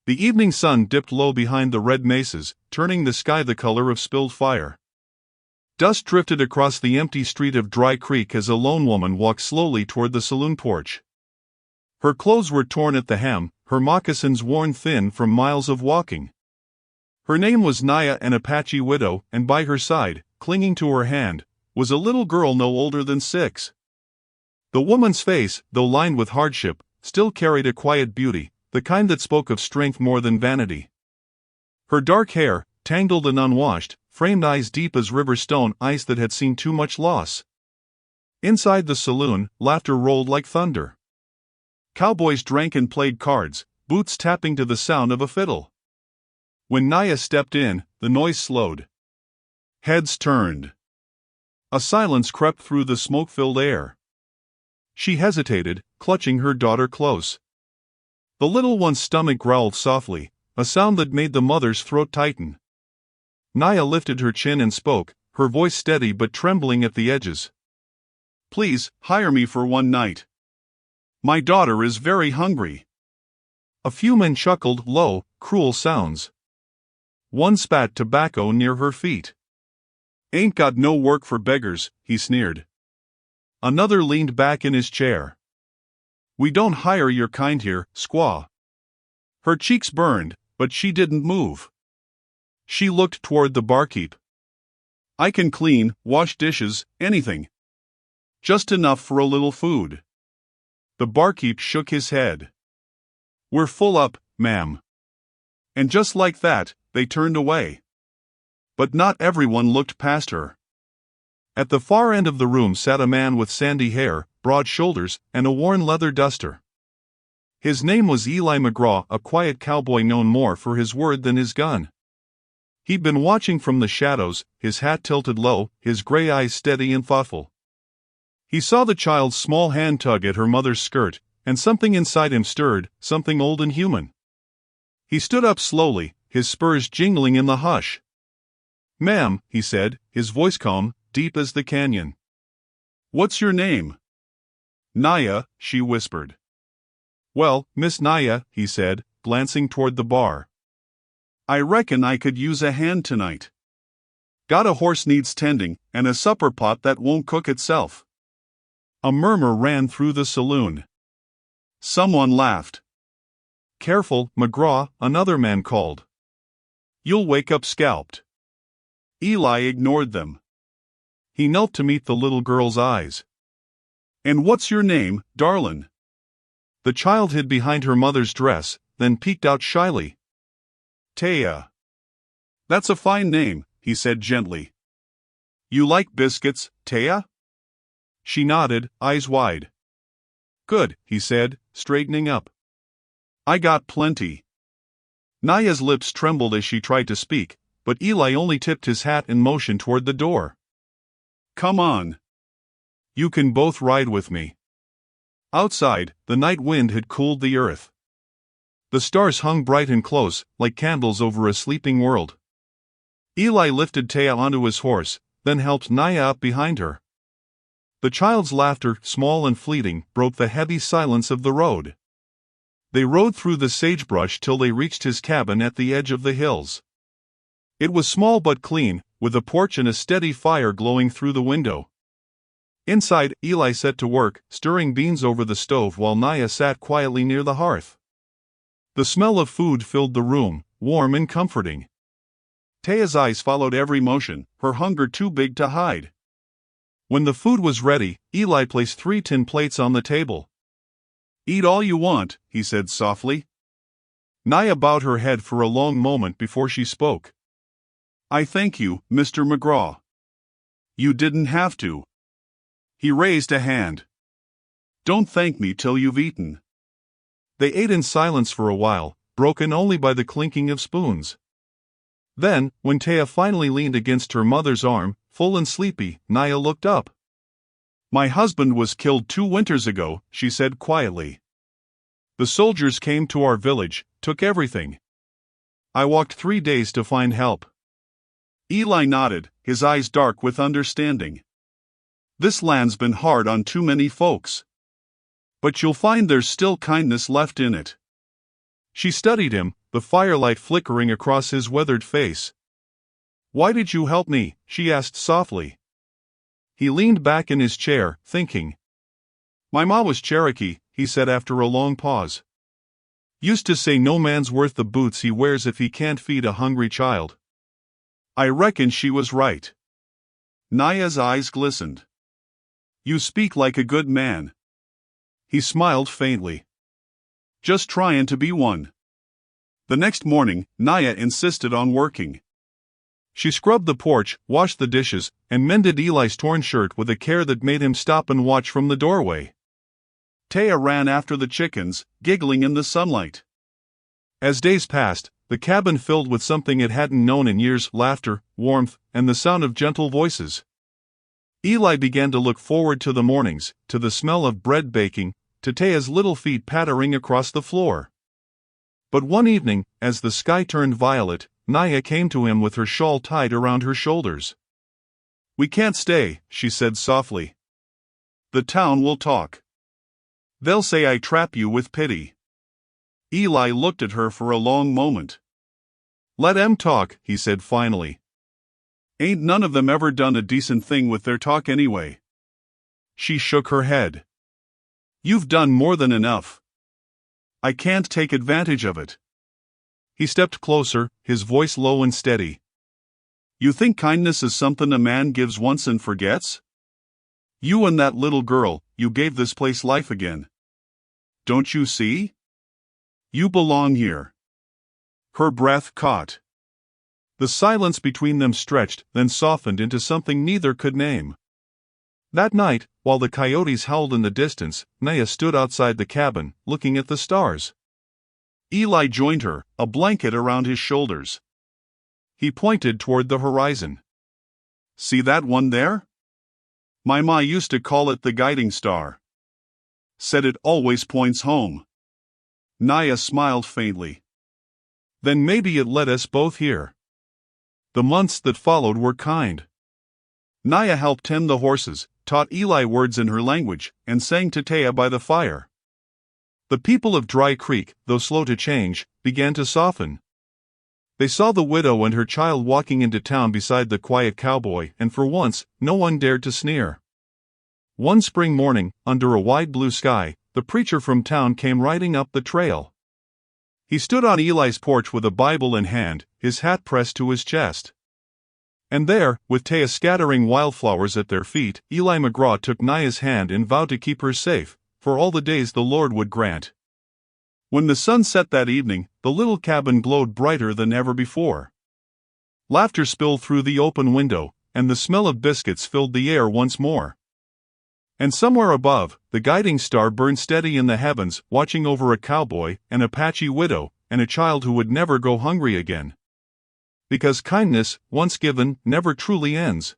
The evening sun dipped low behind the red mesas, turning the sky the color of spilled fire. Dust drifted across the empty street of Dry Creek as a lone woman walked slowly toward the saloon porch. Her clothes were torn at the hem, her moccasins worn thin from miles of walking. Her name was Naya, an Apache widow, and by her side, clinging to her hand, was a little girl no older than 6. The woman's face, though lined with hardship, still carried a quiet beauty, the kind that spoke of strength more than vanity. Her dark hair, tangled and unwashed, framed eyes deep as river stone ice that had seen too much loss. Inside the saloon, laughter rolled like thunder. Cowboys drank and played cards, boots tapping to the sound of a fiddle. When Naya stepped in, the noise slowed. Heads turned. A silence crept through the smoke-filled air. She hesitated, clutching her daughter close. The little one's stomach growled softly, a sound that made the mother's throat tighten. Naya lifted her chin and spoke, her voice steady but trembling at the edges. "Please, hire me for one night. My daughter is very hungry." A few men chuckled low, cruel sounds. One spat tobacco near her feet. "Ain't got no work for beggars," he sneered. Another leaned back in his chair. "We don't hire your kind here, squaw." Her cheeks burned, but she didn't move. She looked toward the barkeep. "I can clean, wash dishes, anything. Just enough for a little food." The barkeep shook his head. "We're full up, ma'am." And just like that, they turned away. But not everyone looked past her. At the far end of the room sat a man with sandy hair, broad shoulders, and a worn leather duster. His name was Eli McGraw, a quiet cowboy known more for his word than his gun. He'd been watching from the shadows, his hat tilted low, his gray eyes steady and thoughtful. He saw the child's small hand tug at her mother's skirt, and something inside him stirred, something old and human. He stood up slowly, his spurs jingling in the hush. "Ma'am," he said, his voice calm, deep as the canyon. "What's your name?" "Naya," she whispered. "Well, Miss Naya," he said, glancing toward the bar. "I reckon I could use a hand tonight. Got a horse needs tending, and a supper pot that won't cook itself." A murmur ran through the saloon. Someone laughed. "Careful, McGraw," another man called. "You'll wake up scalped." Eli ignored them. He knelt to meet the little girl's eyes. "And what's your name, darlin'?" The child hid behind her mother's dress, then peeked out shyly. "Taya." "That's a fine name," he said gently. "You like biscuits, Taya?" She nodded, eyes wide. "Good," he said, straightening up. "I got plenty." Naya's lips trembled as she tried to speak, but Eli only tipped his hat and motioned toward the door. "Come on. You can both ride with me." Outside, the night wind had cooled the earth. The stars hung bright and close, like candles over a sleeping world. Eli lifted Taya onto his horse, then helped Naya up behind her. The child's laughter, small and fleeting, broke the heavy silence of the road. They rode through the sagebrush till they reached his cabin at the edge of the hills. It was small but clean, with a porch and a steady fire glowing through the window. Inside, Eli set to work, stirring beans over the stove while Naya sat quietly near the hearth. The smell of food filled the room, warm and comforting. Taya's eyes followed every motion, her hunger too big to hide. When the food was ready, Eli placed 3 tin plates on the table. "Eat all you want," he said softly. Naya bowed her head for a long moment before she spoke. "I thank you, Mr. McGraw." "You didn't have to." He raised a hand. "Don't thank me till you've eaten." They ate in silence for a while, broken only by the clinking of spoons. Then, when Taya finally leaned against her mother's arm, full and sleepy, Naya looked up. "My husband was killed 2 winters ago," she said quietly. "The soldiers came to our village, took everything. I walked 3 days to find help." Eli nodded, his eyes dark with understanding. "This land's been hard on too many folks. But you'll find there's still kindness left in it." She studied him, the firelight flickering across his weathered face. "Why did you help me?" she asked softly. He leaned back in his chair, thinking. "My ma was Cherokee," he said after a long pause. "Used to say no man's worth the boots he wears if he can't feed a hungry child. I reckon she was right." Naya's eyes glistened. "You speak like a good man." He smiled faintly. "Just tryin' to be one." The next morning, Naya insisted on working. She scrubbed the porch, washed the dishes, and mended Eli's torn shirt with a care that made him stop and watch from the doorway. Taya ran after the chickens, giggling in the sunlight. As days passed, the cabin filled with something it hadn't known in years: laughter, warmth, and the sound of gentle voices. Eli began to look forward to the mornings, to the smell of bread baking, to Taya's little feet pattering across the floor. But one evening, as the sky turned violet, Naya came to him with her shawl tied around her shoulders. "We can't stay," she said softly. "The town will talk. They'll say I trap you with pity." Eli looked at her for a long moment. "Let 'em talk," he said finally. "Ain't none of them ever done a decent thing with their talk anyway." She shook her head. "You've done more than enough. I can't take advantage of it." He stepped closer, his voice low and steady. "You think kindness is something a man gives once and forgets? You and that little girl, you gave this place life again. Don't you see? You belong here." Her breath caught. The silence between them stretched, then softened into something neither could name. That night, while the coyotes howled in the distance, Naya stood outside the cabin, looking at the stars. Eli joined her, a blanket around his shoulders. He pointed toward the horizon. "See that one there? My ma used to call it the guiding star. Said it always points home." Naya smiled faintly. "Then maybe it led us both here." The months that followed were kind. Naya helped tend the horses, taught Eli words in her language, and sang to Taya by the fire. The people of Dry Creek, though slow to change, began to soften. They saw the widow and her child walking into town beside the quiet cowboy, and for once, no one dared to sneer. One spring morning, under a wide blue sky, the preacher from town came riding up the trail. He stood on Eli's porch with a Bible in hand, his hat pressed to his chest. And there, with Taya scattering wildflowers at their feet, Eli McGraw took Naya's hand and vowed to keep her safe, for all the days the Lord would grant. When the sun set that evening, the little cabin glowed brighter than ever before. Laughter spilled through the open window, and the smell of biscuits filled the air once more. And somewhere above, the guiding star burned steady in the heavens, watching over a cowboy, an Apache widow, and a child who would never go hungry again. Because kindness, once given, never truly ends.